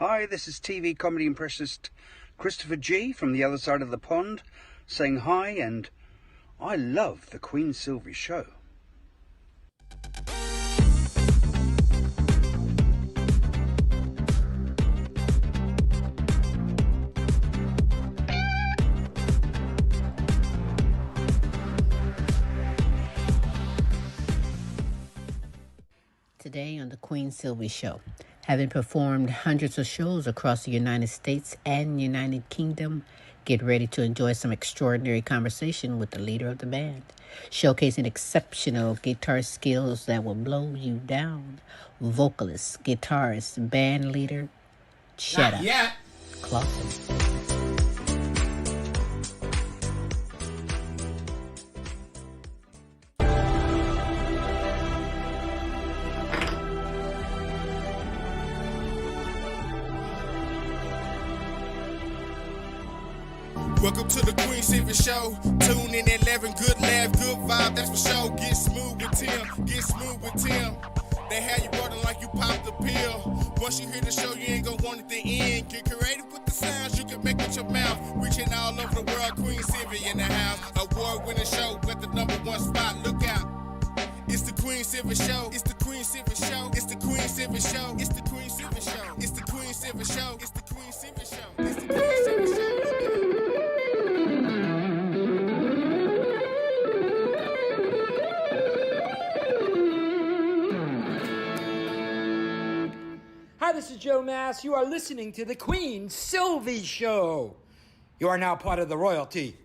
Hi, this is TV comedy impressionist Christopher G from the other side of the pond saying hi, and I love the Queen Silvy show. Today on the Queen Silvy Show, having performed hundreds of shows across the United States and United Kingdom, get ready to enjoy some extraordinary conversation with the leader of the band, showcasing exceptional guitar skills that will blow you down. Vocalist, guitarist, band leader, Cetan, Clawson. Welcome to the Queen Silvy Show. Tune in at 11, good laugh, good vibe, that's for sure. Get smooth with Tim, get smooth with Tim. They have you rolling like you popped the pill. Once you hear the show, you ain't gonna want it to end. Get creative with the sounds you can make with your mouth. Reaching all over the world, Queen Silvy in the house. Award-winning show, got the #1 spot, look out. It's the Queen Silvy Show, it's the Queen Silvy Show, it's the Queen Silvy Show, it's the Queen Silvy Show, it's the Queen Silvy Show, it's the Queen Silvy Show, it's the Queen Silvy Show. Hi, this is Joe Mass. You are listening to the Queen Silvy Show. You are now part of the royalty.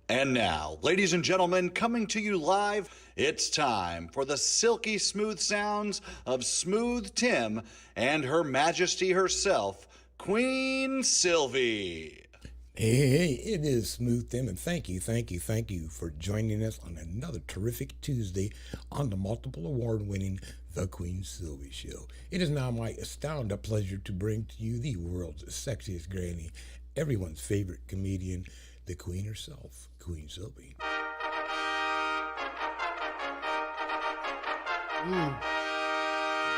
And now, ladies and gentlemen, coming to you live, it's time for the silky smooth sounds of Smooth Tim and Her Majesty herself, Queen Silvy. Hey, it is Smooth Tim, and thank you for joining us on another terrific Tuesday on the multiple award-winning The Queen Silvy Show. It is now my astounding pleasure to bring to you the world's sexiest granny, everyone's favorite comedian, the Queen herself, Queen Silvy.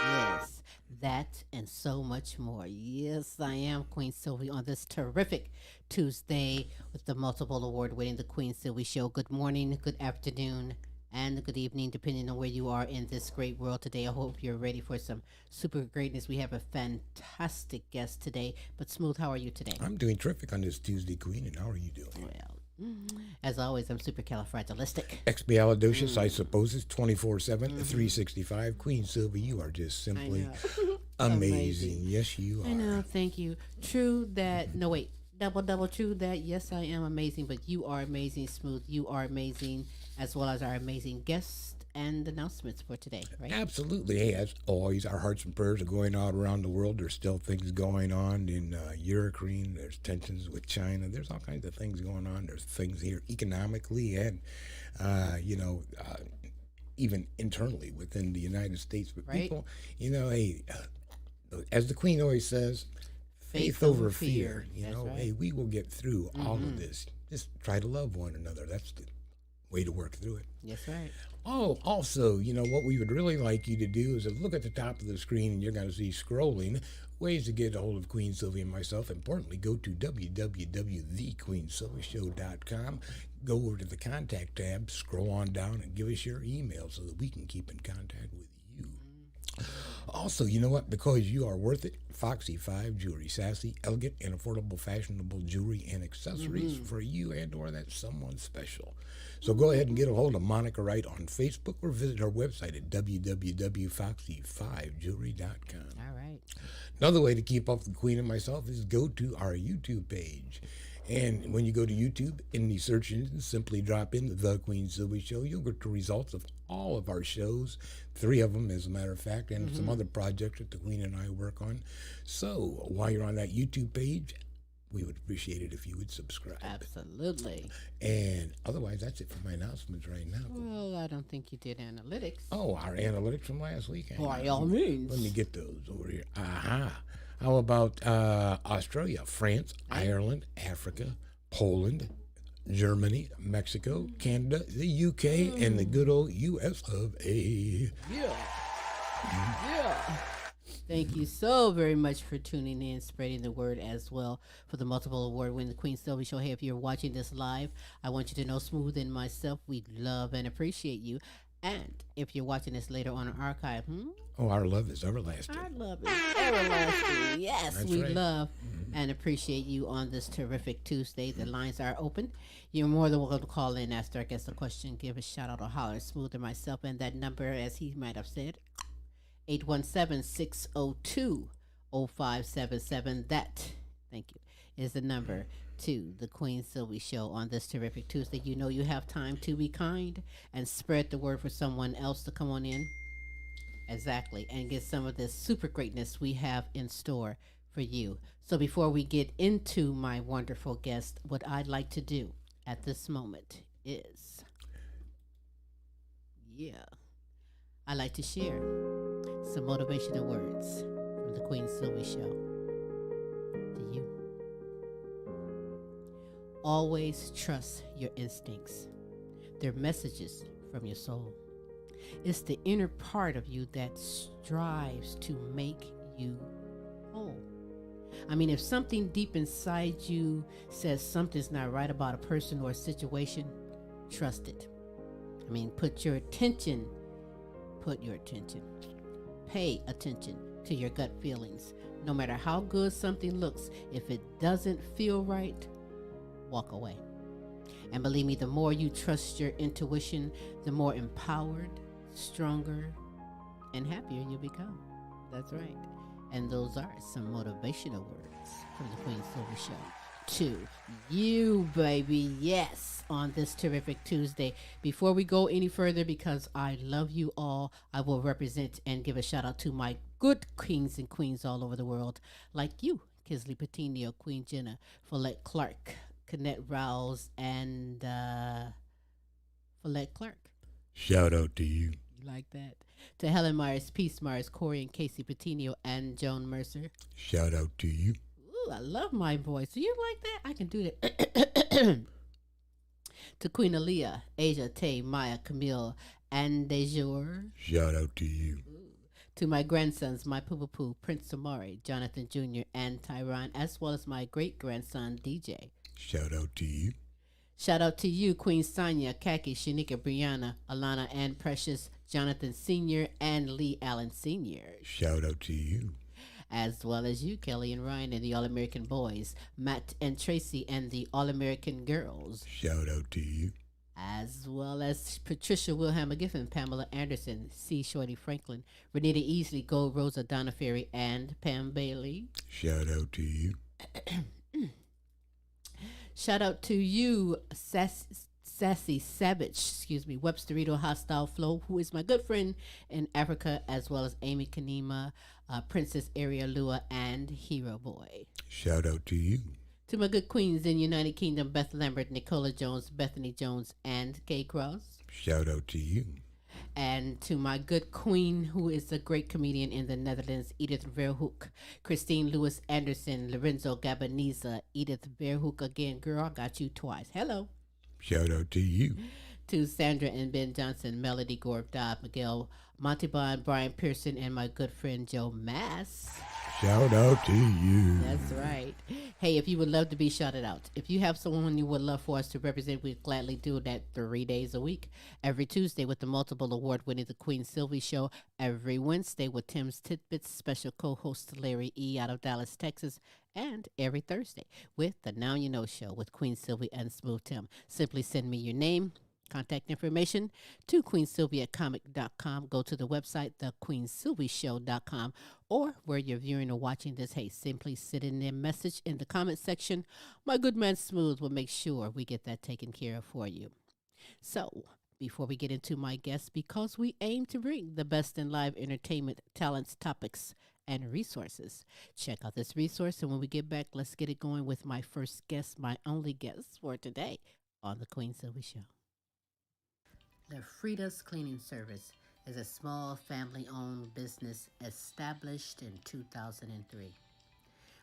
Yes, that and so much more. Yes, I am Queen Silvy on this terrific Tuesday with the multiple award-winning The Queen Silvy Show. Good morning, good afternoon, and good evening, depending on where you are in this great world today. I hope you're ready for some super greatness. We have a fantastic guest today. But Smooth, how are you today? I'm doing terrific on this Tuesday, Queen, and how are you doing? Well, as always, I'm supercalifragilistic. Expialidocious, I suppose, it's 24/7, 365. Queen Silvy, you are just simply amazing. Yes, you are. I know, thank you. True that, no wait, double true that, yes, I am amazing, but you are amazing, Smooth. You are amazing, as well as our amazing guest and announcements for today, right? Absolutely. Hey, as always, our hearts and prayers are going out around the world. There's still things going on in Ukraine. There's tensions with China. There's all kinds of things going on. There's things here economically and, even internally within the United States. But right. people, hey, as the Queen always says, faith over fear. Right. Hey, we will get through all of this. Just try to love one another. That's the way to work through it. Yes, right. Oh, also, what we would really like you to do is look at the top of the screen and you're going to see scrolling ways to get a hold of Queen Silvy and myself. Importantly, go to www.thequeensilvyshow.com. Go over to the contact tab, scroll on down, and give us your email so that we can keep in contact with you. Also, you know what? Because you are worth it, Foxy 5 Jewelry. Sassy, elegant, and affordable fashionable jewelry and accessories for you and or that someone special. So go ahead and get a hold of Monica Wright on Facebook or visit our website at www.foxy5jewelry.com. All right. Another way to keep up with the Queen and myself is go to our YouTube page. And when you go to YouTube, in the search engine, simply drop in The Queen Silvy Show. You'll get the results of all of our shows, 3 of them, as a matter of fact, and some other projects that the Queen and I work on. So while you're on that YouTube page, we would appreciate it if you would subscribe. Absolutely. And otherwise, that's it for my announcements right now. Well, I don't think you did analytics. Oh, our analytics from last week. By all means. Let me get those over here. Aha. How about Australia, France, Ireland, Africa, Poland, Germany, Mexico, Canada, the UK, and the good old US of A. Yeah. Thank you so very much for tuning in, spreading the word as well for the multiple award winning Queen Silvy Show. Hey, if you're watching this live, I want you to know Smooth and myself, we love and appreciate you. And if you're watching this later on an archive, Oh, our love is everlasting. our love is everlasting. Yes, That's we right. love and appreciate you on this terrific Tuesday. The lines are open. You're more than welcome to call in, ask our guest a question, give a shout out or holler at Smooth and myself. And that number, as he might have said, 817-602-0577. That, thank you, is the number to the Queen Silvy Show on this terrific Tuesday. You know you have time to be kind and spread the word for someone else to come on in. Exactly, and get some of this super greatness we have in store for you. So before we get into my wonderful guest, what I'd like to do at this moment is, I like to share some motivational words from the Queen Silvy Show to you. Always trust your instincts. They're messages from your soul. It's the inner part of you that strives to make you whole. I mean, if something deep inside you says something's not right about a person or a situation, trust it. I mean, pay attention to your gut feelings. No matter how good something looks, if it doesn't feel right, walk away. And believe me, the more you trust your intuition, the more empowered, stronger, and happier you become. That's right. And those are some motivational words from the Queen Silvy Show to you, baby. Yes, on this terrific Tuesday. Before we go any further, because I love you all, I will represent and give a shout out to my good kings and queens all over the world, like you, Kisley Patino, Queen Jenna, Follette Clark, Kenneth Rouse, and Follette Clark. Shout out to you. You like that? To Helen Myers, Peace Myers, Corey and Casey Patino, and Joan Mercer. Shout out to you. Ooh, I love my voice. Do you like that? I can do that. To Queen Aaliyah, Asia, Tay, Maya, Camille, and Dejour. Shout out to you. To my grandsons, my poo-poo-poo, Prince Amari, Jonathan Jr., and Tyron, as well as my great-grandson, DJ. Shout out to you. Shout out to you, Queen Sonia, Kaki, Shanika, Brianna, Alana, and Precious, Jonathan Sr., and Lee Allen Sr. Shout out to you. As well as you, Kelly and Ryan, and the All-American Boys, Matt and Tracy, and the All-American Girls. Shout out to you. As well as Patricia Wilhelm Giffen, Pamela Anderson, C. Shorty Franklin, Renita Easley, Gold Rosa, Donna Ferry, and Pam Bailey. Shout out to you. Shout out to you, Sassy Savage, Websterito Hostile Flow, who is my good friend in Africa, as well as Amy Kanema, Princess Aria Lua, and Hero Boy. Shout out to you. To my good queens in United Kingdom, Beth Lambert, Nicola Jones, Bethany Jones, and Kay Cross. Shout out to you. And to my good queen, who is a great comedian in the Netherlands, Edith Verhoek, Christine Lewis Anderson, Lorenzo Gabaniza, Edith Verhoek again. Girl, I got you twice. Hello. Shout out to you. To Sandra and Ben Johnson, Melody Gorb Dodd, Miguel Montebon, Brian Pearson, and my good friend Joe Mass. Shout out to you. That's right. Hey, if you would love to be shouted out, if you have someone you would love for us to represent, we'd gladly do that 3 days a week. Every Tuesday with the multiple award-winning The Queen Silvy Show. Every Wednesday with Tim's Tidbits, special co-host Larry E. out of Dallas, Texas. And every Thursday with the Now You Know Show with Queen Silvy and Smooth Tim. Simply send me your name, contact information to queensylvia@comic.com. Go to the website, thequeensylvyshow.com, or where you're viewing or watching this. Hey, simply sit in their message in the comment section. My good man Smooth will make sure we get that taken care of for you. So, before we get into my guests, because we aim to bring the best in live entertainment, talents, topics, and resources, check out this resource. And when we get back, let's get it going with my first guest, my only guest for today on The Queen Silvy Show. The Frida's Cleaning Service is a small family-owned business established in 2003.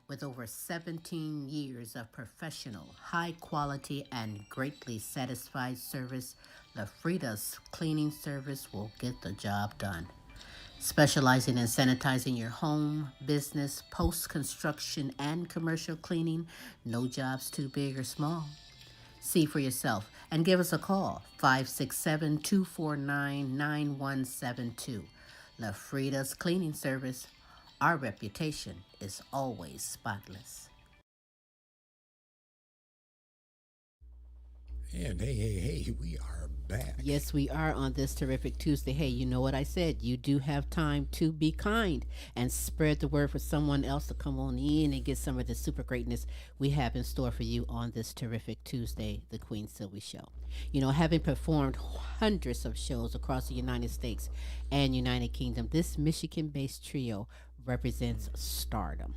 With over 17 years of professional, high-quality, and greatly satisfied service, the Frida's Cleaning Service will get the job done. Specializing in sanitizing your home, business, post-construction, and commercial cleaning. No jobs too big or small. See for yourself and give us a call, 567-249-9172. La Frida's Cleaning Service. Our reputation is always spotless. And hey, we are back. Yes, we are on this terrific Tuesday. Hey, you know what I said? You do have time to be kind and spread the word for someone else to come on in and get some of the super greatness we have in store for you on this terrific Tuesday, the Queen Silvy Show. You know, having performed hundreds of shows across the United States and United Kingdom, this Michigan-based trio represents stardom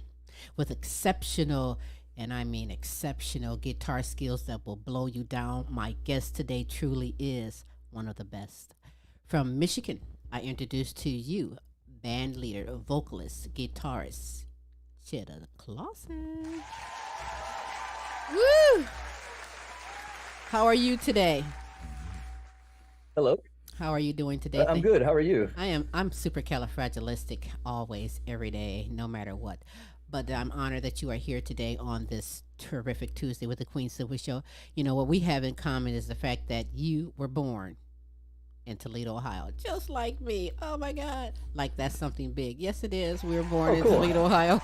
with exceptional, and I mean exceptional, guitar skills that will blow you down. My guest today truly is one of the best. From Michigan, I introduce to you band leader, vocalist, guitarist, Cetan Clawson. Woo! How are you today? Hello. How are you doing today? I'm good. How are you? I'm supercalifragilistic always, every day, no matter what. But I'm honored that you are here today on this terrific Tuesday with the Queen Silvy Show. You know, what we have in common is the fact that you were born in Toledo, Ohio, just like me. Oh my God. Like that's something big. Yes, it is. We were born in Toledo, Ohio.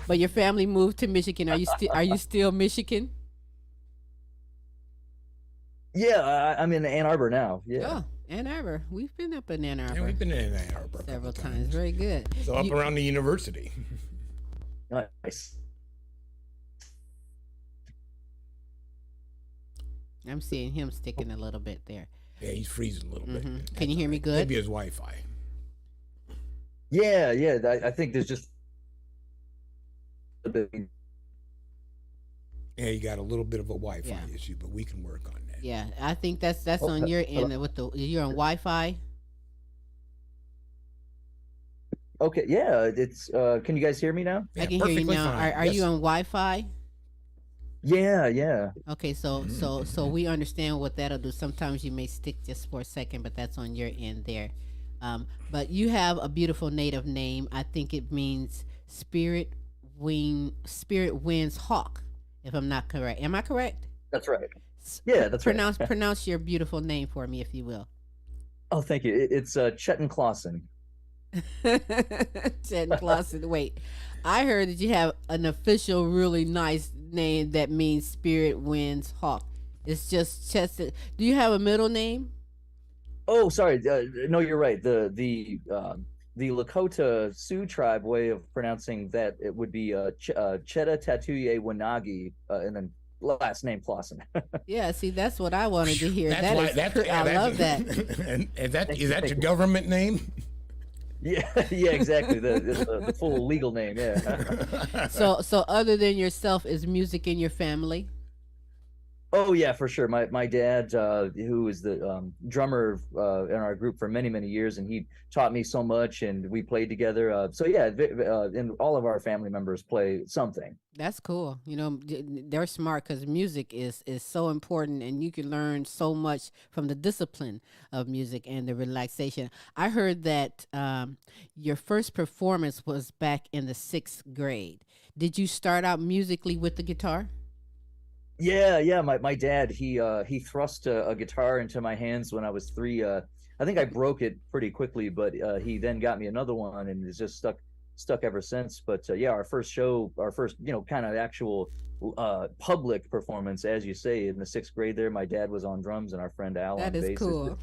But your family moved to Michigan. Are you still Michigan? Yeah, I'm in Ann Arbor now. Yeah. Oh, Ann Arbor. We've been up in Ann Arbor. Yeah, we've been in Ann Arbor several times. Very good. So up around the university. Nice. I'm seeing him sticking a little bit there. Yeah, he's freezing a little bit. Can you hear me good? Maybe his Wi-Fi. Yeah. I think there's just a bit. Yeah, you got a little bit of a Wi-Fi issue, but we can work on that. Yeah, I think that's on your end with you're on Wi-Fi. Okay, yeah, it's can you guys hear me now? I can hear you now. Are you on Wi-Fi? Yeah. Okay, so we understand what that'll do. Sometimes you may stick just for a second, but that's on your end there. But you have a beautiful native name. I think it means spirit winds hawk, if I'm not correct. Am I correct? That's right. Yeah, that's right. Pronounce your beautiful name for me, if you will. Oh, thank you. It's Cetan Clawson. Cetan Clawson. Wait, I heard that you have an official, really nice name that means spirit winds hawk. It's just Cetan. Do you have a middle name? Oh, sorry. No, you're right. The Lakota Sioux tribe way of pronouncing that, it would be Cheta Tatuye Wanagi, and then last name Clawson. Yeah, see, that's what I wanted to hear. I love that. And is that your government name? Yeah, exactly. The full legal name. Yeah. So other than yourself, is music in your family? Oh yeah, for sure. My dad, who is the drummer in our group for many years, and he taught me so much, and we played together. So yeah, and all of our family members play something. That's cool. You know, they're smart because music is so important, and you can learn so much from the discipline of music and the relaxation. I heard that your first performance was back in the 6th grade. Did you start out musically with the guitar? Yeah. My dad, he thrust a guitar into my hands when I was 3. I think I broke it pretty quickly, but he then got me another one, and it's just stuck ever since. But yeah, our first kind of actual public performance, as you say, in the 6th grade there, my dad was on drums and our friend Al on bass. That is cool.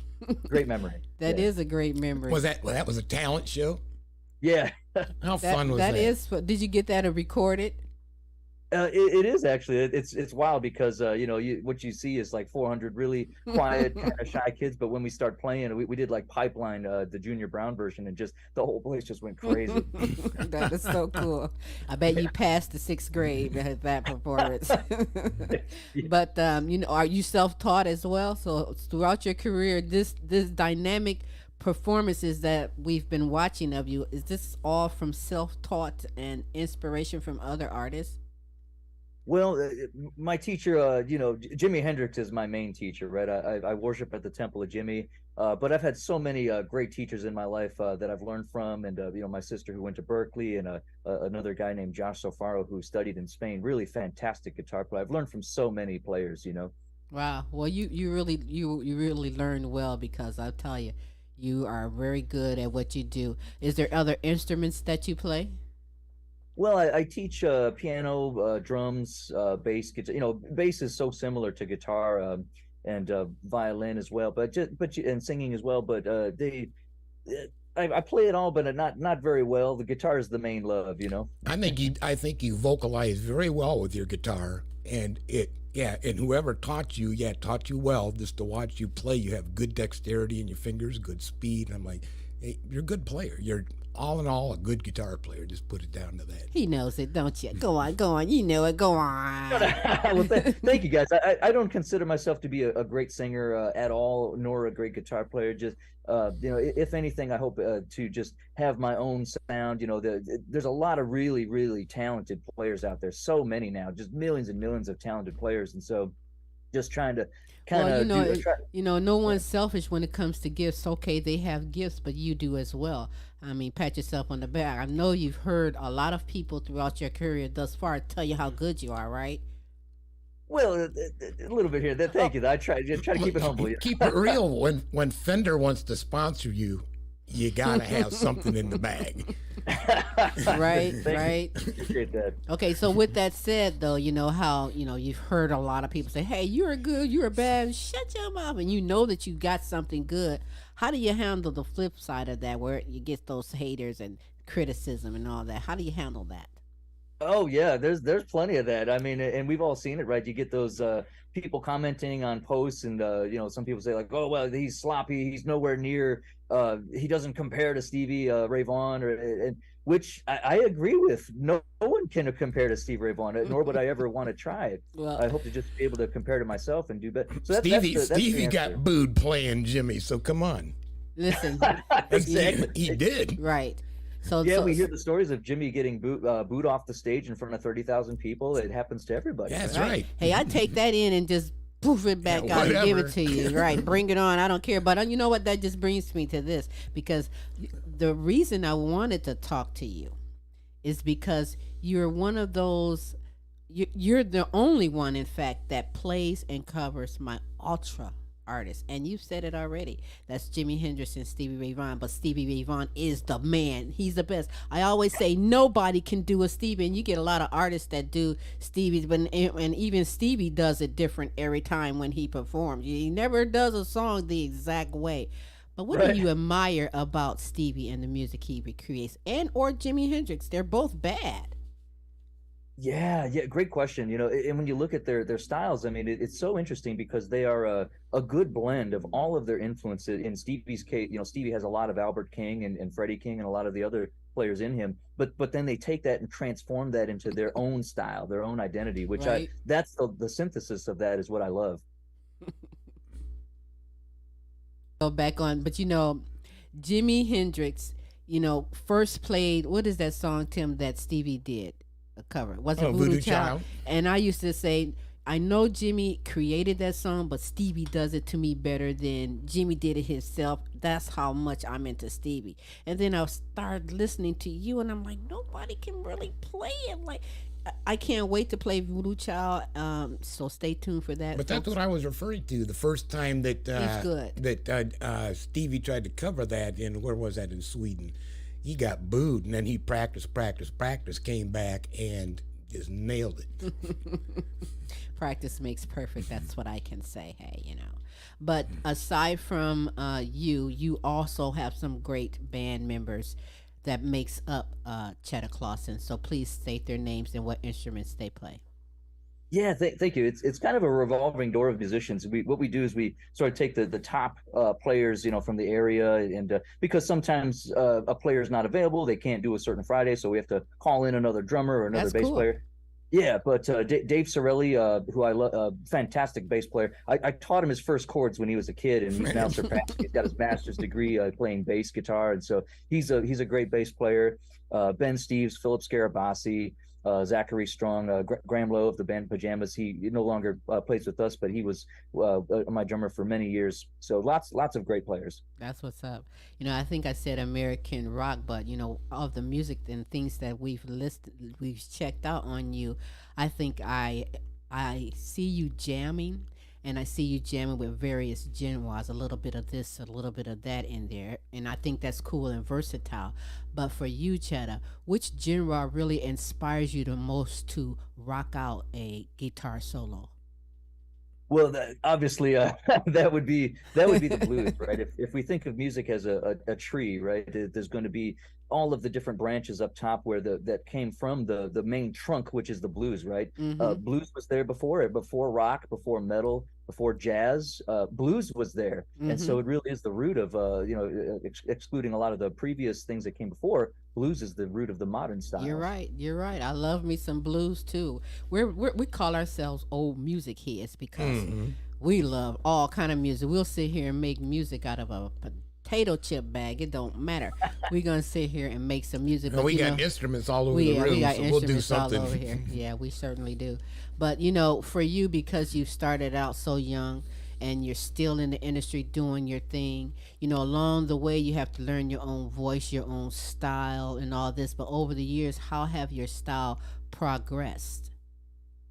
Great memory. That is a great memory. That was a talent show? Yeah. How fun was that? Did you get that or record it? It is actually. It's wild because what you see is like 400 really quiet, kind of shy kids. But when we start playing, we did like Pipeline, the Junior Brown version, and just the whole place just went crazy. That is so cool. I bet you passed the 6th grade with that performance. But are you self-taught as well? So throughout your career, this dynamic performances that we've been watching of you, is this all from self-taught and inspiration from other artists? Well, my teacher, Jimi Hendrix is my main teacher, right? I worship at the Temple of Jimmy, but I've had so many great teachers in my life that I've learned from, and my sister who went to Berkeley, and another guy named Josh Sofaro who studied in Spain. Really fantastic guitar player. I've learned from so many players. Wow. Well, you really learned well, because I'll tell you, you are very good at what you do. Is there other instruments that you play? Well, I teach piano, drums, bass, guitar. Bass is so similar to guitar, and violin as well, and singing as well. But I play it all, but not very well. The guitar is the main love. I think you vocalize very well with your guitar, and and whoever taught you well. Just to watch you play, you have good dexterity in your fingers, good speed. I'm like, hey, you're a good player. You're all in all a good guitar player. Just put it down to that. He knows it, don't you? Go on. You know it. Go on. Well, thank you, guys. I don't consider myself to be a great singer at all, nor a great guitar player. Just if anything, I hope to just have my own sound. There's a lot of really, really talented players out there. So many now, just millions and millions of talented players, and so just trying to kind of no one's selfish when it comes to gifts. Okay, they have gifts, but you do as well. I mean, pat yourself on the back. I know you've heard a lot of people throughout your career thus far tell you how good you are, right? Well, a little bit here. Thank you. I try to keep it humble. Keep it real. When Fender wants to sponsor you, you gotta have something in the bag. Right. Appreciate that. Okay, so with that said, though, how you've heard a lot of people say, "Hey, you're good, you're bad." Shut your mouth, and you know that you got something good. How do you handle the flip side of that, where you get those haters and criticism and all that? How do you handle that? Oh yeah, there's plenty of that. I mean, and we've all seen it, right? You get those people commenting on posts, and some people say like, "Oh well, he's sloppy. He's nowhere near. He doesn't compare to Stevie Ray Vaughan," which I agree with. No one can compare to Stevie Ray Vaughan, nor would I ever want to try it. Well, I hope to just be able to compare to myself and do better. So Stevie got booed playing Jimmy, so come on. Listen, exactly. He did. Right. We hear the stories of Jimmy getting booed off the stage in front of 30,000 people. It happens to everybody. That's right. Hey, I take that in and just poof it back out and give it to you. Right. Bring it on. I don't care. But you know what? That just brings me to this, because the reason I wanted to talk to you is because you're one of those, you're the only one, in fact, that plays and covers my ultra artists, and you've said it already. That's Jimi Hendrix and Stevie Ray Vaughan, but Stevie Ray Vaughan is the man. He's the best. I always say nobody can do a Stevie, and you get a lot of artists that do Stevie's, and even Stevie does it different every time when he performs. He never does a song the exact way. But what do you admire about Stevie and the music he recreates, or Jimi Hendrix? They're both bad. Yeah, great question. And when you look at their styles, I mean, it's so interesting because they are a good blend of all of their influences. In Stevie's case, Stevie has a lot of Albert King and Freddie King and a lot of the other players in him, but then they take that and transform that into their own style, their own identity, which that's the synthesis of that is what I love. Go back on, but Jimi Hendrix, first played, what is that song, Tim, that Stevie did? A cover. Was it Voodoo Child? And I used to say, I know Jimmy created that song, but Stevie does it to me better than Jimmy did it himself. That's how much I'm into Stevie. And then I started listening to you, and I'm like, nobody can really play it. Like, I can't wait to play Voodoo Child. So stay tuned for that. But that's what I was referring to. The first time that Stevie tried to cover that where was that, in Sweden? He got booed, and then he practiced, came back, and just nailed it. Practice makes perfect. That's what I can say. Hey, But aside from you also have some great band members that makes up Cheddar Clawson. So please state their names and what instruments they play. Yeah, thank you. It's kind of a revolving door of musicians. What we do is we sort of take the top players, from the area, and because sometimes a player is not available, they can't do a certain Friday, so we have to call in another drummer or another bass player. Yeah, but Dave Sorelli, who I love, fantastic bass player. I taught him his first chords when he was a kid, and he's now surpassed. He's got his master's degree playing bass guitar, and so he's a great bass player. Ben Steves, Philip Scarabasi. Zachary Strong, Graham Lowe of the band Pajamas. He no longer plays with us, but he was my drummer for many years. So lots of great players. That's what's up. I think I said American rock, but of the music and things that we've checked out on you, I think I see you jamming. And I see you jamming with various genres, a little bit of this, a little bit of that in there. And I think that's cool and versatile. But for you, Cheddar, which genre really inspires you the most to rock out a guitar solo? Well, obviously, that would be the blues, right? If we think of music as a tree, right, there's going to be all of the different branches up top where that came from the main trunk, which is the blues, right? Mm-hmm. Blues was there before rock, before metal, before jazz. Blues was there, and so it really is the root of excluding a lot of the previous things that came before. Blues is the root of the modern style. You're right. I love me some blues too. We call ourselves old music heads because we love all kind of music. We'll sit here and make music out of a potato chip bag. It don't matter. We're gonna sit here and make some music. But we got instruments all over the room, we got so we'll do something. all over here. Yeah, we certainly do. But for you, because you started out so young and you're still in the industry doing your thing, along the way you have to learn your own voice, your own style and all this. But over the years, how have your style progressed?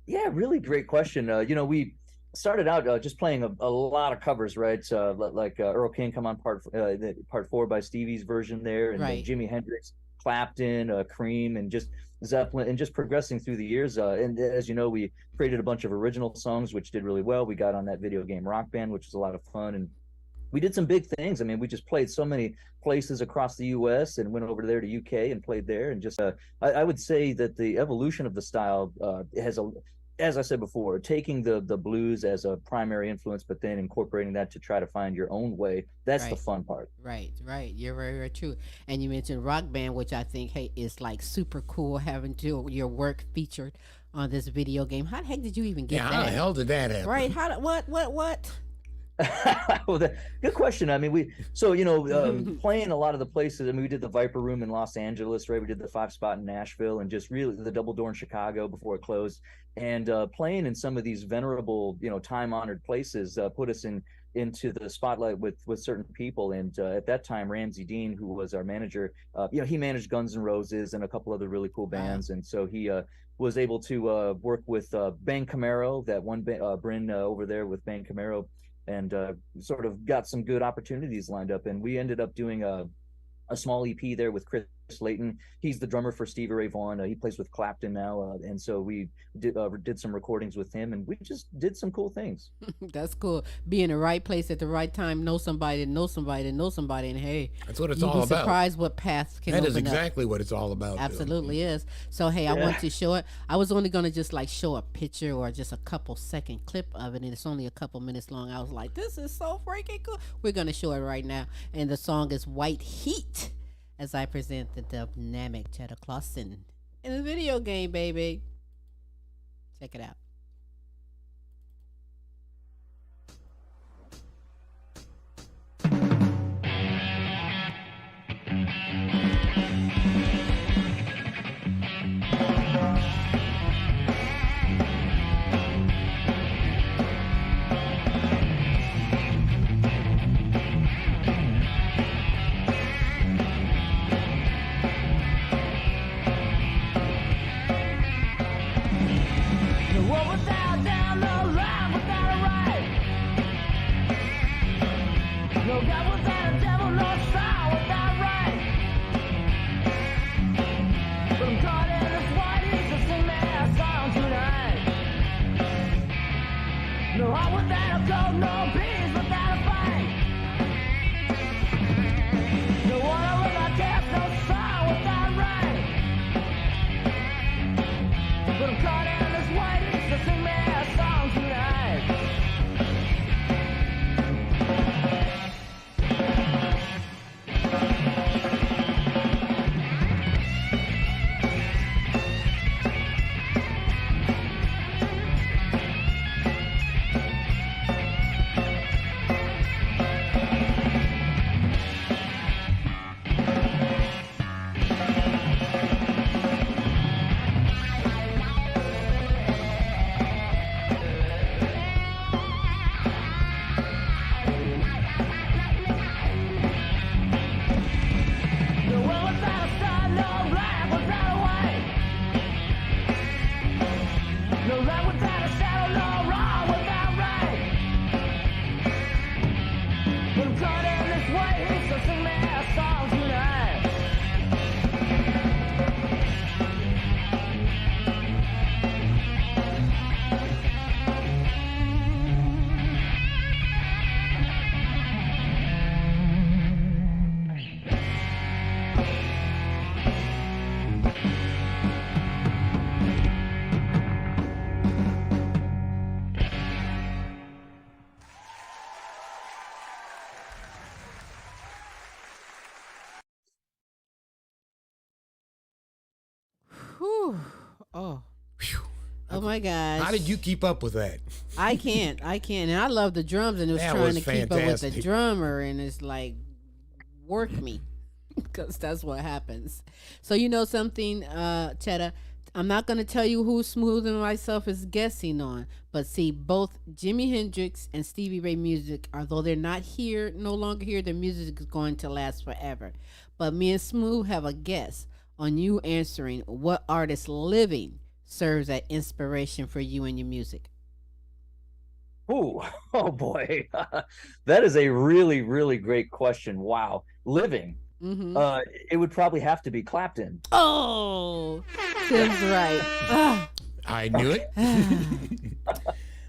Yeah, really great question. We started out just playing a lot of covers, right? Like Earl King, Come On, part 4 by Stevie's version there, and right. Jimi Hendrix, Clapton, Cream, and just Zeppelin, and just progressing through the years. And as you know, we created a bunch of original songs, which did really well. We got on that video game Rock Band, which was a lot of fun, and we did some big things. I mean, we just played so many places across the U.S. and went over there to UK and played there. And just, I would say that the evolution of the style has as I said before, taking the blues as a primary influence, but then incorporating that to try to find your own way. That's right. The fun part. Right. You're very, very true. And you mentioned Rock Band, which I think, is like super cool, having your work featured on this video game. How the heck did you even get that? How the hell did that happen? Right. What? Well, good question. I mean, playing a lot of the places. I mean, we did the Viper Room in Los Angeles, right? We did the 5 Spot in Nashville, and just really the Double Door in Chicago before it closed. And playing in some of these venerable, time-honored places put us into the spotlight with certain people. And at that time, Ramsey Dean, who was our manager, he managed Guns N' Roses and a couple other really cool bands. And so he was able to work with Bang Camaro, that one Bryn over there with Bang Camaro, and sort of got some good opportunities lined up. And we ended up doing a small EP there with Chris Layton. He's the drummer for Stevie Ray Vaughan. He plays with Clapton now. And so we did some recordings with him, and we just did some cool things. That's cool. Be in the right place at the right time, know somebody, and hey, that's what it's all about. You'd be surprised what paths can open up. That is exactly what it's all about. Absolutely is. So, hey, I want to show it. I was only going to just show a picture or just a couple second clip of it, and it's only a couple minutes long. I was like, this is so freaking cool. We're going to show it right now. And the song is White Heat, as I present the dynamic Cheddar Clawson in the video game, baby. Check it out. Whew. Oh. Oh my gosh. How did you keep up with that? I can't. And I love the drums, and it was That trying was to keep up with the fantastic. drummer, and it's like, work me, because that's what happens. So you know something, Cheddar? I'm not going to tell you who Smooth and myself is guessing on, but see, both Jimi Hendrix and Stevie Ray music, although they're not here, no longer here, their music is going to last forever. But me and Smooth have a guess on you answering what artist living serves as inspiration for you and your music. Ooh, oh boy, that is a really, really great question. Wow, living. Mm-hmm. It would probably have to be Clapton. Oh, Tim's right. I knew it.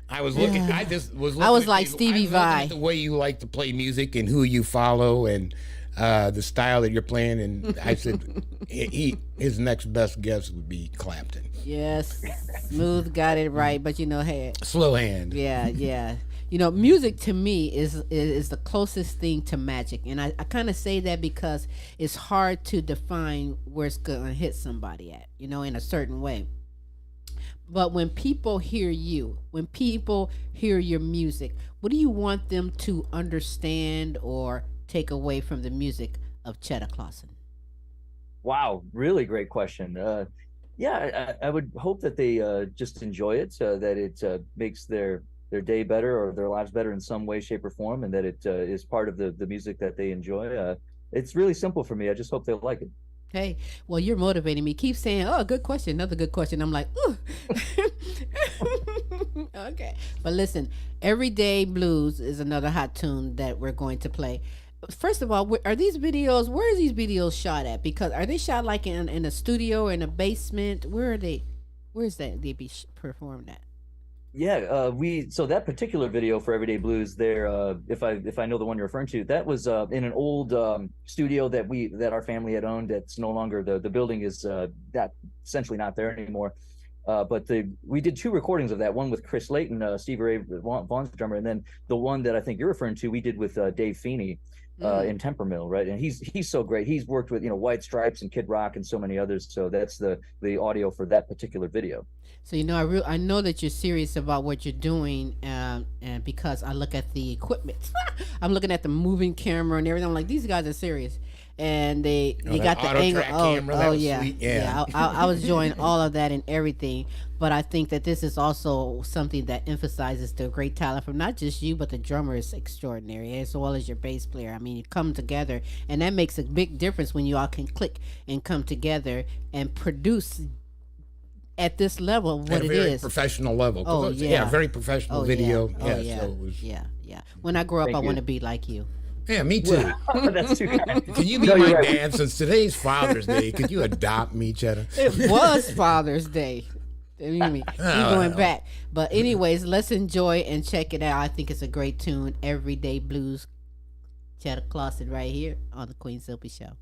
I was looking. I just was. Looking I was at like you- Stevie I was looking Vai. at the way you like to play music and who you follow and the style that you're playing, and I said his next best guess would be Clapton. Yes, Smooth got it right, but you know, hey, Slow hand. yeah. You know, music to me is the closest thing to magic, and I kind of say that because it's hard to define where it's gonna hit somebody at, you know, in a certain way. But when people hear you, when people hear your music, what do you want them to understand or take away from the music of Cheddar Clawson? Wow, really great question. Yeah, I would hope that they just enjoy it, that it makes their day better or their lives better in some way, shape, or form, and that it is part of the music that they enjoy. It's really simple for me. I just hope they like it. Hey, well, you're motivating me. Keep saying, oh, good question, another good question. I'm like, ooh. Okay. But listen, Everyday Blues is another hot tune that we're going to play. First of all, are these videos, where are these videos shot at? Because are they shot like in a studio or in a basement? Where are they? Where's that they be performed at? Yeah, so that particular video for Everyday Blues there, if I know the one you're referring to, that was in an old studio that our family had owned. That's no longer, the building is that essentially not there anymore. But we did two recordings of that, one with Chris Layton, Stevie Ray Vaughan's drummer, and then the one that I think you're referring to, we did with Dave Feeney in Tempermill, right? And he's so great. He's worked with White Stripes and Kid Rock and so many others. So that's the audio for that particular video. So I know that you're serious about what you're doing, and because I look at the equipment, I'm looking at the moving camera and everything. I'm like, these guys are serious, and they got the angle. Camera, Yeah. I was enjoying all of that and everything, but I think that this is also something that emphasizes the great talent from not just you, but the drummer is extraordinary, as well as your bass player. I mean, you come together, and that makes a big difference when you all can click and come together and produce at this level what At a it very is. professional level. Oh, yeah. Very professional video. So it was, Yeah. When I grow up, Thank I you. want to be like you. yeah, me too. That's too kind. Can you be No, my you're right. dad since today's Father's Day? Could you adopt me, Cheddar? It was Father's Day. We're going back. But anyways, let's enjoy and check it out. I think it's a great tune. Everyday Blues. Cheddar Clawson right here on the Queen Silvy Show.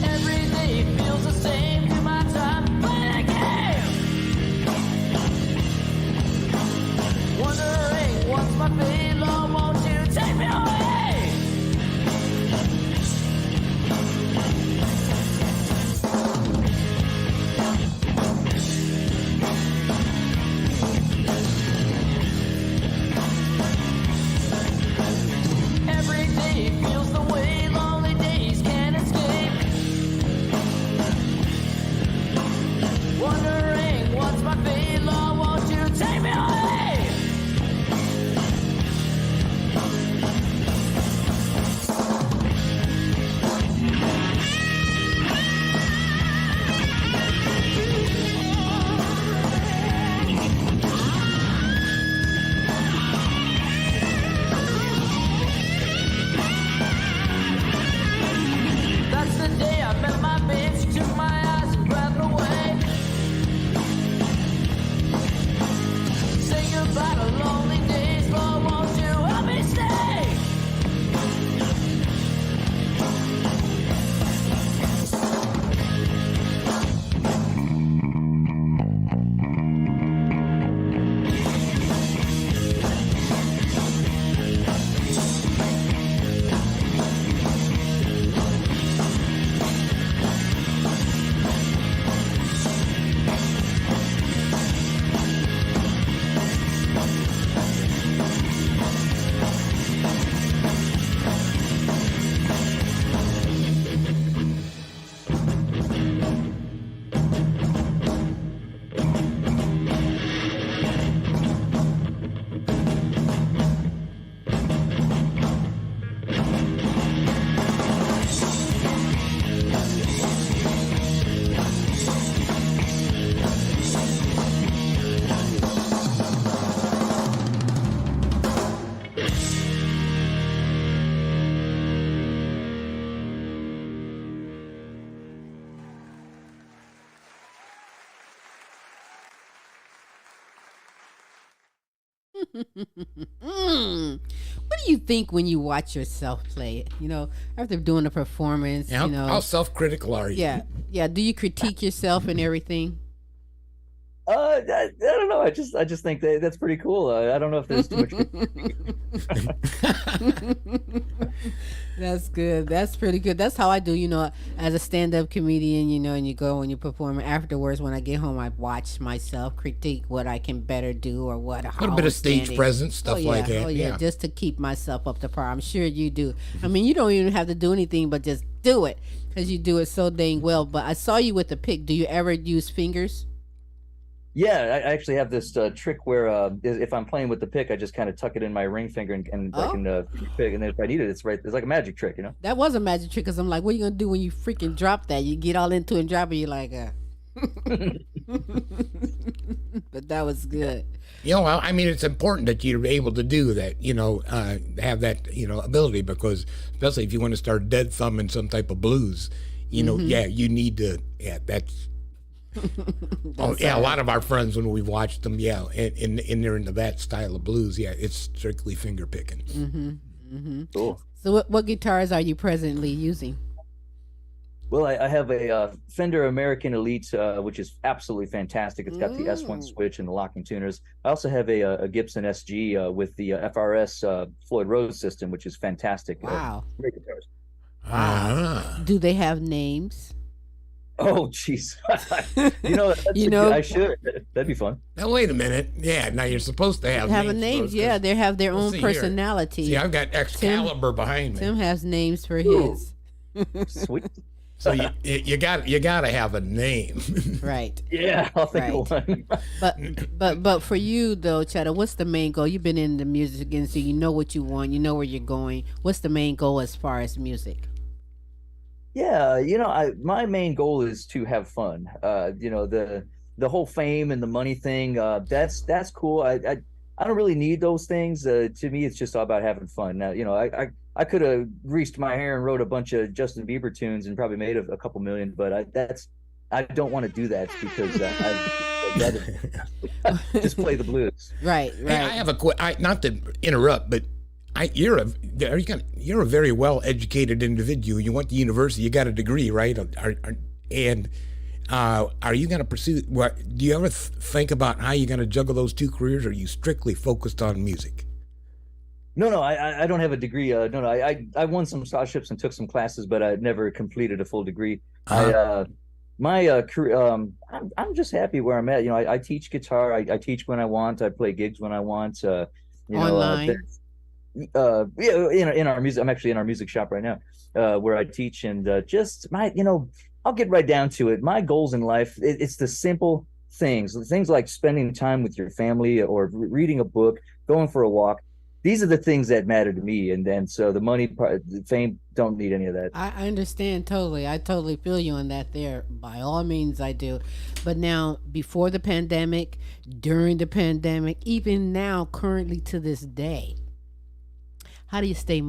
Every day feels the same to my time playing a game. Wondering what's my fate, Lord, won't you take me away? Every day feels the way, lonely days can't escape. Wondering what's my fate, Lord, won't you take me away? What do you think when you watch yourself play? After doing a performance, Yeah, how self-critical are you? Yeah. Do you critique yourself and everything? I don't know. I just think that's pretty cool. I don't know if there's too much. That's good. That's pretty good. That's how I do, as a stand-up comedian, and you go and you perform. Afterwards, when I get home, I watch myself, critique what I can better do or what. A little bit of stage presence, stuff like that. Oh, yeah, just to keep myself up to par. I'm sure you do. I mean, you don't even have to do anything but just do it because you do it so dang well. But I saw you with the pick. Do you ever use fingers? Yeah, I actually have this trick where if I'm playing with the pick, I just kind of tuck it in my ring finger and I can pick, and then if I need it, it's right. It's like a magic trick, That was a magic trick because I'm like, what are you gonna do when you freaking drop that? You get all into it and drop it. You're like, but that was good. I mean, it's important that you're able to do that. Have that ability, because especially if you want to start dead thumbing some type of blues, you need to. Yeah, that's. A lot of our friends, when we've watched them, and they're into that style of blues, it's strictly finger picking. Cool. So what guitars are you presently using? Well, I have a Fender American Elite, which is absolutely fantastic. It's got the S1 switch and the locking tuners. I also have a Gibson SG with the FRS Floyd Rose system, which is fantastic. Wow. Great guitars. Do they have names? Oh, jeez. I should. That'd be fun. Now, wait a minute. Yeah, now you're supposed to have names. Yeah, they have their own personality. See, I've got Excalibur behind me. Tim has names for his. Sweet. So you got to have a name. Right. Yeah, I'll think of one. But for you though, Cheddar, what's the main goal? You've been in the music industry, you know what you want, you know where you're going. What's the main goal as far as music? Yeah, my main goal is to have fun. The whole fame and the money thing, that's cool. I don't really need those things. To me, it's just all about having fun. Now, I could have greased my hair and wrote a bunch of Justin Bieber tunes and probably made a couple million, but I don't want to do that because I just play the blues. Right. Hey, I have not to interrupt, but you're a very well educated individual. You went to university. You got a degree, right? Are you going to pursue? Do you ever think about how you're going to juggle those two careers? Or are you strictly focused on music? No, I don't have a degree. No, I won some scholarships and took some classes, but I never completed a full degree. My career, I'm just happy where I'm at. I teach guitar. I teach when I want. I play gigs when I want. Online. In our music. I'm actually in our music shop right now, where I teach, and I'll get right down to it. My goals in life, it's the simple things like spending time with your family or reading a book, going for a walk. These are the things that matter to me, and so the money part, the fame, don't need any of that. I understand totally. I totally feel you on that there. By all means, I do. But now, before the pandemic, during the pandemic, even now, currently to this day, how do you stay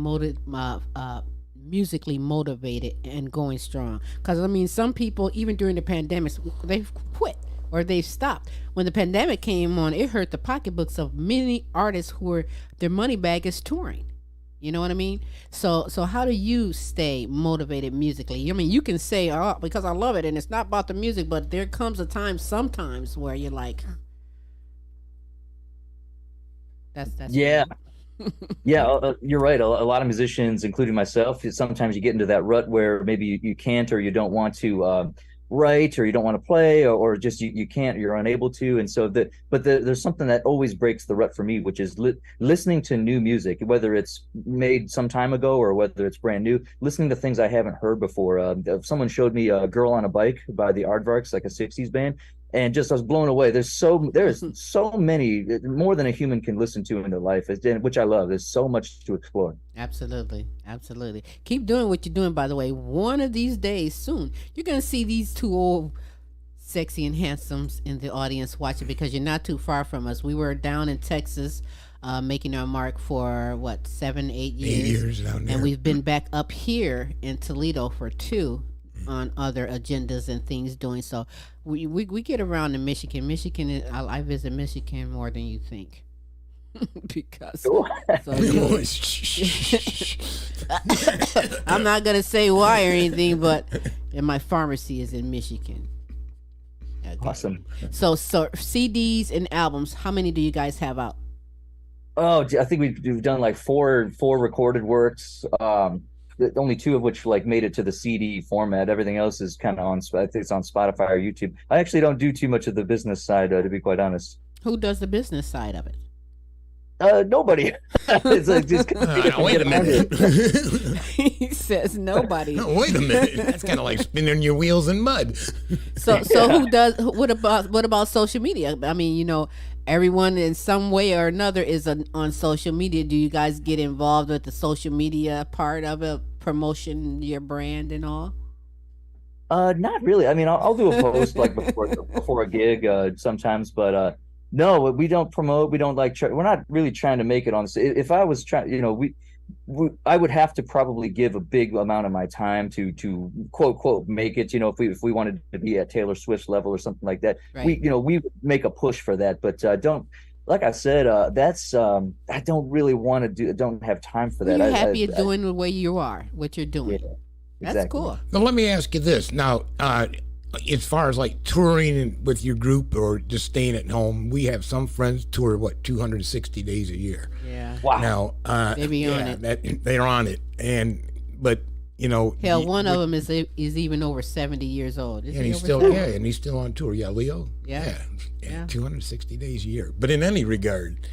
musically motivated and going strong? Because some people, even during the pandemic, they've quit or they've stopped. When the pandemic came on, it hurt the pocketbooks of many artists who were their money bag is touring. You know what I mean? So how do you stay motivated musically? You can say, oh, because I love it and it's not about the music, but there comes a time sometimes where you're like, that's yeah. Yeah, you're right. A lot of musicians, including myself, sometimes you get into that rut where maybe you can't or you don't want to write, or you don't want to play, or just you can't, you're unable to. And so there's something that always breaks the rut for me, which is listening to new music, whether it's made some time ago or whether it's brand new, listening to things I haven't heard before. Someone showed me Girl on a Bike by the Aardvarks, like a 60s band. And just I was blown away. There's so many, more than a human can listen to in their life, which I love. There's so much to explore. Absolutely. Keep doing what you're doing, by the way. One of these days, soon, you're going to see these two old sexy and handsomes in the audience watching, because you're not too far from us. We were down in Texas making our mark for, 7-8 years? 8 years down there. And we've been back up here in Toledo for 2 on other agendas and things doing. So we get around in Michigan. I visit Michigan more than you think. because Cool. so I'm not gonna say why or anything, but and my pharmacy is in Michigan. Okay. Awesome. So CDs and albums, how many do you guys have out? Oh, I think we've done like four recorded works. Only two of which like made it to the CD format. Everything else is kind of on. I think it's on Spotify or YouTube. I actually don't do too much of the business side, to be quite honest. Who does the business side of it? Nobody. It's like just wait a minute. He says nobody. No, wait a minute. That's kind of like spinning your wheels in mud. So who does? What about social media? I mean, you know, everyone in some way or another is on social media. Do you guys get involved with the social media part of it, promotion your brand and all? Not really. I mean, I'll do a post like before a gig sometimes, but no, we don't promote. We don't like. We're not really trying to make it on. If I was trying, you know, I would have to probably give a big amount of my time to quote make it. You know, if we wanted to be at Taylor Swift's level or something like that, Right. we would make a push for that. But don't. Like I said, that's I don't really want to do. Don't have time for that. You're happy doing the way you are, what you're doing. Yeah, That's exactly. cool. Now, let me ask you this. Now, as far as like touring with your group or just staying at home, we have some friends tour, 260 days a year. Yeah. Wow. Now, They be on it. They're on it. But, you know. Hell, one of them is even over 70 years old. Is And he he's over still 70? and he's still on tour. Yeah, Leo. Yeah. Yeah, 260 days a year. But in any regard,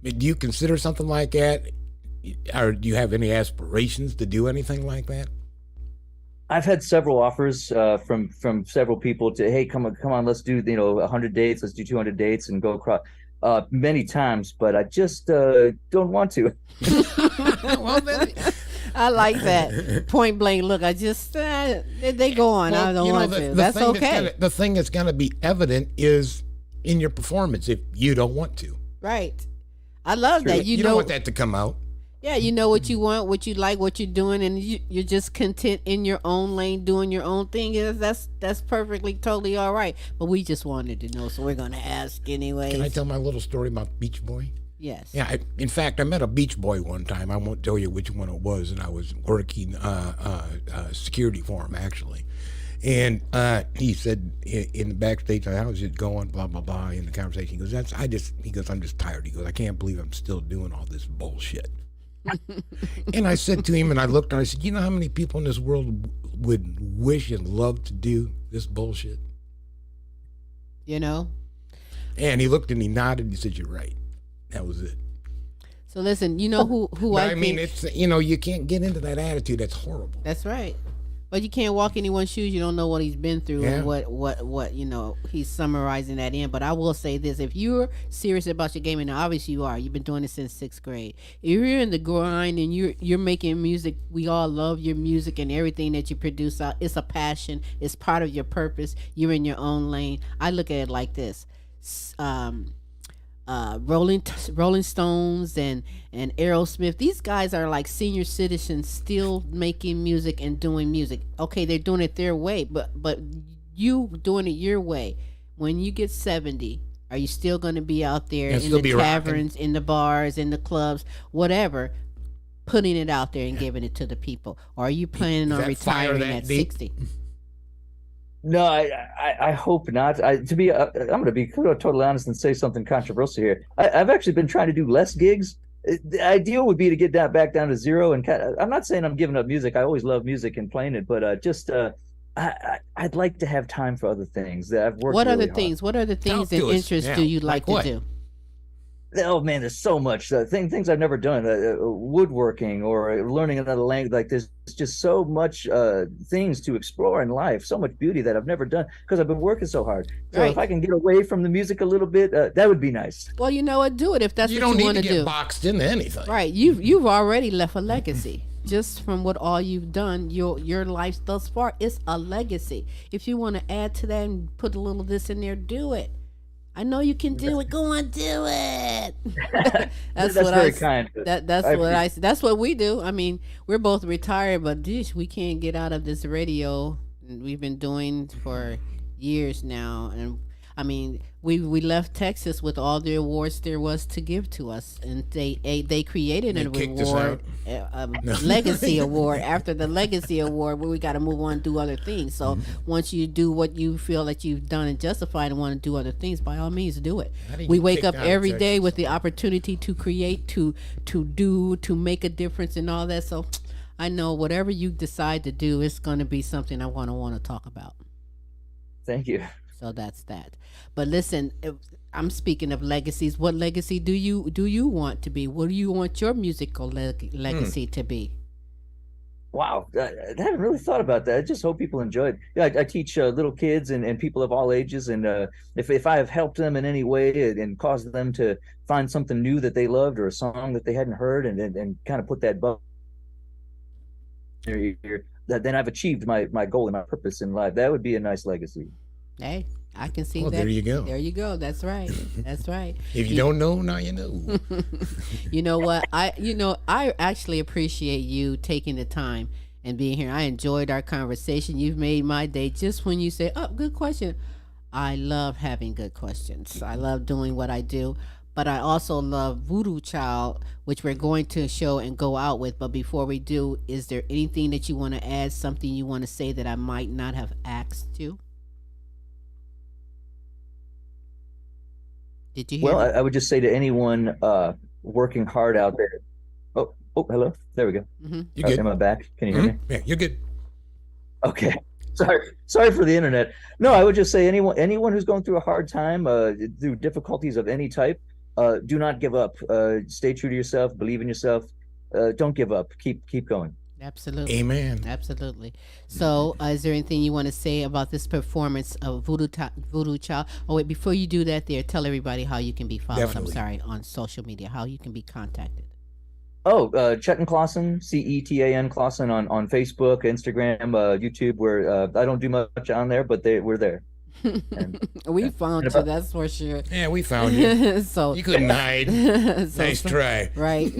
do you consider something like that, or do you have any aspirations to do anything like that? I've had several offers from several people to, hey, come on, let's do 100 dates, let's do 200 dates and go across many times, but I just don't want to. Well, then, I like that. Point blank. Look, I just they go on. I don't want to. That's okay. The thing that's going to be evident is in your performance if you don't want to. Right. I love that. You don't want that to come out. Yeah, you know what you want, what you like, what you're doing, and you're just content in your own lane, doing your own thing. That's perfectly, totally all right. But we just wanted to know, so we're gonna ask anyway. Can I tell my little story about Beach Boy? Yes. Yeah. In fact, I met a Beach Boy one time. I won't tell you which one it was, and I was working security for him actually. And he said in the backstage, how's it going? Blah blah blah. In the conversation, he goes, I'm just tired. He goes, I can't believe I'm still doing all this bullshit. And I said to him, and I looked and I said, you know how many people in this world would wish and love to do this bullshit? You know? And he looked and he nodded and he said, you're right. That was it. So listen, you know who But I mean, think, it's, you can't get into that attitude. That's horrible. that's right. But you can't walk anyone's shoes. You don't know what he's been through and what he's summarizing that in. But I will say this: if you're serious about your game, and obviously you are, you've been doing it since 6th grade. If you're in the grind and you're making music, we all love your music and everything that you produce out. It's a passion. It's part of your purpose. You're in your own lane. I look at it like this: Rolling Stones and Aerosmith, these guys are like senior citizens still making music and doing music. Okay, they're doing it their way, but you doing it your way. When you get 70, are you still going to be out there in the taverns, in the bars, in the clubs, whatever, putting it out there and giving it to the people? Or are you planning on retiring at 60? No, I hope not. I'm going to be totally honest and say something controversial here. I've actually been trying to do less gigs. The ideal would be to get back down to zero. And I'm not saying I'm giving up music. I always love music and playing it, but I'd like to have time for other things that I've worked. What other things? What other things and interests do you like to do? Oh man, there's so much things I've never done. Woodworking or learning another language. Like there's just so much things to explore in life. So much beauty that I've never done because I've been working so hard. So if I can get away from the music a little bit, that would be nice. Well, you know what? Do it if that's what you want to do. You don't need to get boxed into anything. Right. You've already left a legacy. Just from what all you've done, your life thus far, it's a legacy. If you want to add to that and put a little of this in there, do it. I know you can do it. Go on, do it. That's what very kind. That's what we do. I mean, we're both retired, but geez, we can't get out of this radio. We've been doing for years now, and I mean, we left Texas with all the awards there was to give to us, and they created a kicked us reward, out. legacy award after the legacy award, where we got to move on and do other things. So once you do what you feel that you've done and justified and want to do other things, by all means do it. How do you We get wake kicked up out of every day Texas? with the opportunity to create, to do, to make a difference and all that. So I know whatever you decide to do, it's going to be something I want to talk about. Thank you. So that's that. But listen, I'm speaking of legacies. What legacy do you want to be? What do you want your musical legacy to be? Wow, I haven't really thought about that. I just hope people enjoy it. Yeah, I teach little kids and people of all ages, and if I have helped them in any way and caused them to find something new that they loved or a song that they hadn't heard, and kind of put that bug in their ear, then I've achieved my goal and my purpose in life. That would be a nice legacy. Hey, I can see Well, that. there you go. There you go. That's right. That's right. If you don't know, now you know. You know what? I actually appreciate you taking the time and being here. I enjoyed our conversation. You've made my day just when you say, "Oh, good question." I love having good questions. I love doing what I do. But I also love Voodoo Child, which we're going to show and go out with. But before we do, is there anything that you want to add, something you want to say that I might not have asked you? Did you hear Well, me? I would just say to anyone working hard out there. Oh, hello. There we go. You're good. Am I back? Can you hear me? Yeah, you're good. Okay. Sorry for the internet. No, I would just say anyone who's going through a hard time, through difficulties of any type, do not give up. Stay true to yourself. Believe in yourself. Don't give up. Keep going. Absolutely. Amen. Absolutely. So, is there anything you want to say about this performance of Voodoo Child? Oh, wait, before you do that, tell everybody how you can be followed. Definitely. I'm sorry, on social media, how you can be contacted. Oh, Cetan Clawson, Cetan Clawson on Facebook, Instagram, YouTube. Where I don't do much on there, but we're there. We found you, that's for sure. Yeah, we found you. So You couldn't hide. Nice try. Right.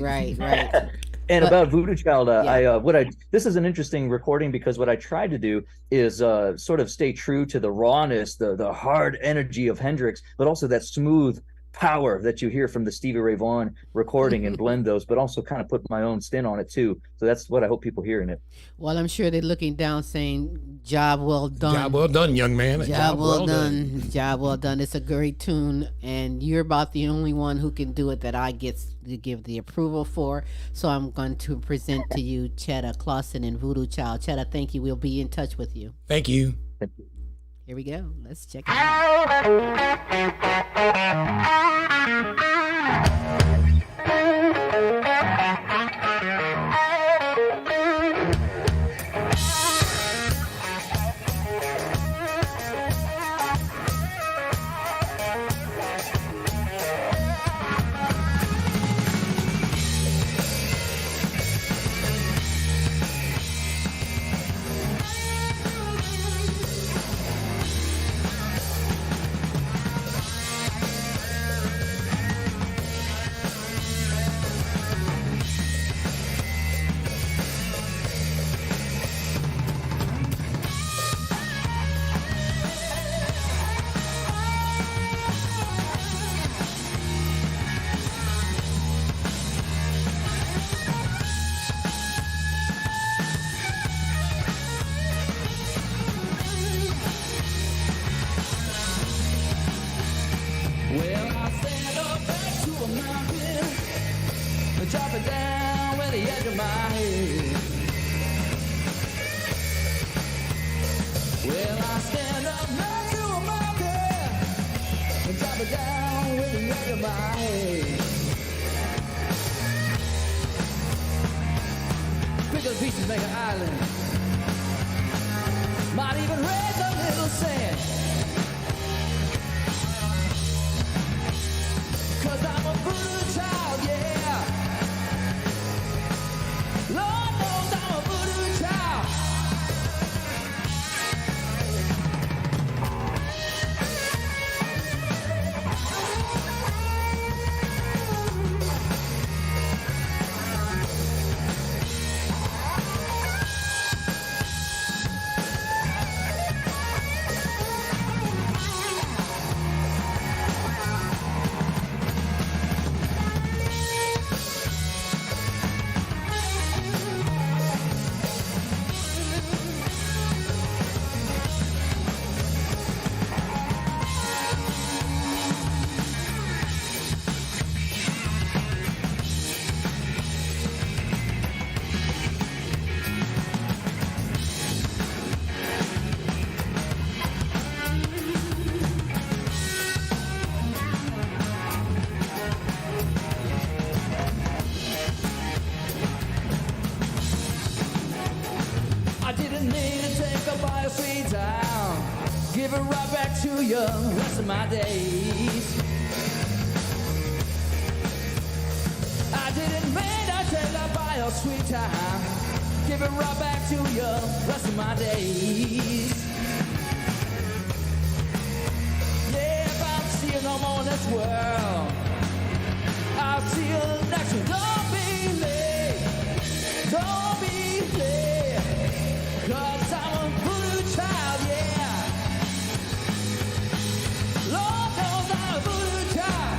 And But- about Voodoo Child, Yeah. this is an interesting recording because what I tried to do is sort of stay true to the rawness, the hard energy of Hendrix, but also that smooth power that you hear from the Stevie Ray Vaughan recording and blend those, but also kind of put my own spin on it too. So that's what I hope people hear in it. Well, I'm sure they're looking down saying, job well done. Job well done, young man. Job well done. Job well done. It's a great tune, and you're about the only one who can do it that I get to give the approval for. So I'm going to present to you Cetan Clawson and Voodoo Child. Cetan, thank you. We'll be in touch with you. Thank you. Thank you. Here we go. Let's check it out. Well, I stand up back to a mountain and drop it down with the edge of my head. Well, I stand up back to a mountain and drop it down with the edge of my head. Pick up pieces, make an island. Might even raise a little sand. 'Cause I'm a voodoo child, yeah. Lord knows I'm a voodoo child. didn't mean to take up all your sweet time. Give it right back to you rest of my days. I didn't mean to take up all your sweet time. Give it right back to you rest of my days. Yeah, if I don't see you no more in this world, I'll see you next one. Don't be late. Don't be late. 'Cause I'm a voodoo child, yeah. Lord knows I'm a voodoo child.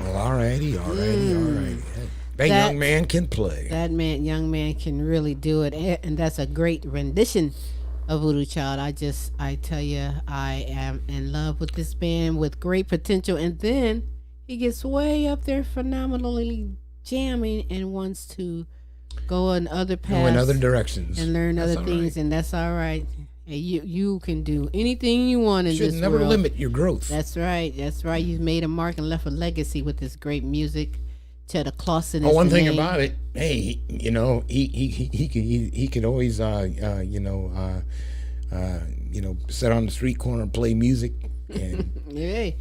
Alrighty. That young man can play. That young man can really do it, and that's a great rendition of Voodoo Child. I tell you, I am in love with this band with great potential, and then he gets way up there phenomenally jamming and wants to go in other paths, in other directions, and learn other things, and that's all right. Hey, you can do anything you want in this world. Should never limit your growth. That's right. You've made a mark and left a legacy with this great music. Cheddar Clawson is one the thing name. about it, hey, he could always sit on the street corner and play music and hey,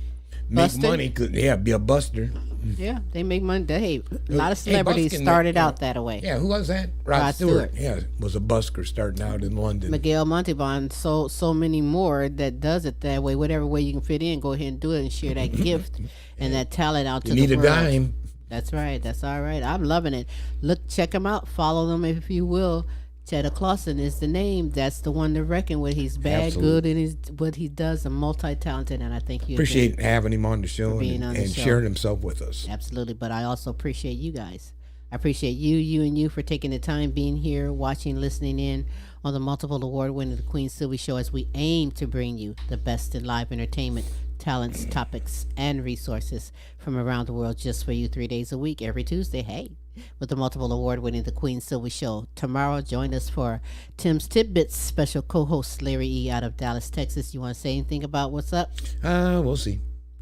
make money. Be a buster. Yeah, they make money. Hey, a lot of celebrities started out that way. Yeah, who was that? Rod Stewart. Yeah, was a busker starting out in London. Miguel Montalban, so many more that does it that way. Whatever way you can fit in, go ahead and do it and share that gift and that talent out to the world. You need a dime. That's right. That's all right. I'm loving it. Look, check them out. Follow them if you will. Cheddar Clawson is the name. That's the one to reckon with. He's bad, good in what he does, and multi-talented. And I think you appreciate having him on the show and sharing himself with us. Absolutely. But I also appreciate you guys. I appreciate you for taking the time being here, watching, listening in on the multiple award-winning The Queen Silvy Show as we aim to bring you the best in live entertainment, talents, topics, and resources from around the world just for you 3 days a week, every Tuesday. Hey, with the multiple award-winning The Queen Silvy Show. Tomorrow, join us for Tim's Tidbits, special co-host Larry E. out of Dallas, Texas. You want to say anything about what's up? We'll see.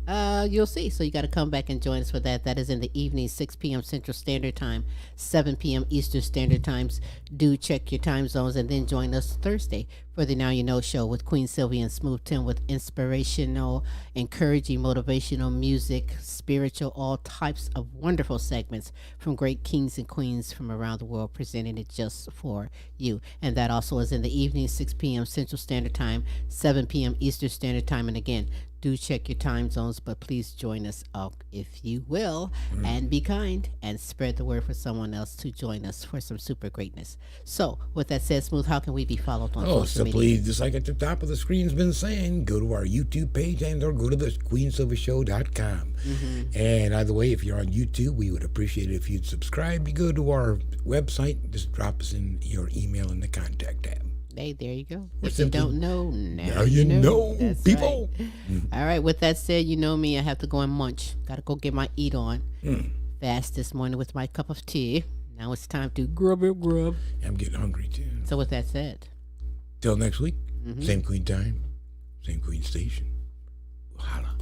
You'll see. So you got to come back and join us for that. That is in the evening, 6 p.m. Central Standard Time, 7 p.m. Eastern Standard Times. Do check your time zones and then join us Thursday for the Now You Know Show with Queen Silvy and Smooth Tim with inspirational, encouraging, motivational music, spiritual, all types of wonderful segments from great kings and queens from around the world, presenting it just for you. And that also is in the evening, 6 p.m. Central Standard Time, 7 p.m. Eastern Standard Time. And again, do check your time zones, but please join us if you will, and be kind and spread the word for someone else to join us for some super greatness. So, with that said, Smooth, how can we be followed on social simply, media? just like at the top of the screen's been saying, go to our YouTube page and or go to the queensilvershow.com. And either way, if you're on YouTube, we would appreciate it if you'd subscribe. You go to our website, just drop us in your email in the contact tab. Hey, there you go. Or If you simply, don't know, now you know, That's people. right. All right, with that said, you know me, I have to go and munch. Got to go get my eat on. Fast this morning with my cup of tea. Now it's time to grub. I'm getting hungry too. So with that said, Till next week, same queen time, same queen station. Holla.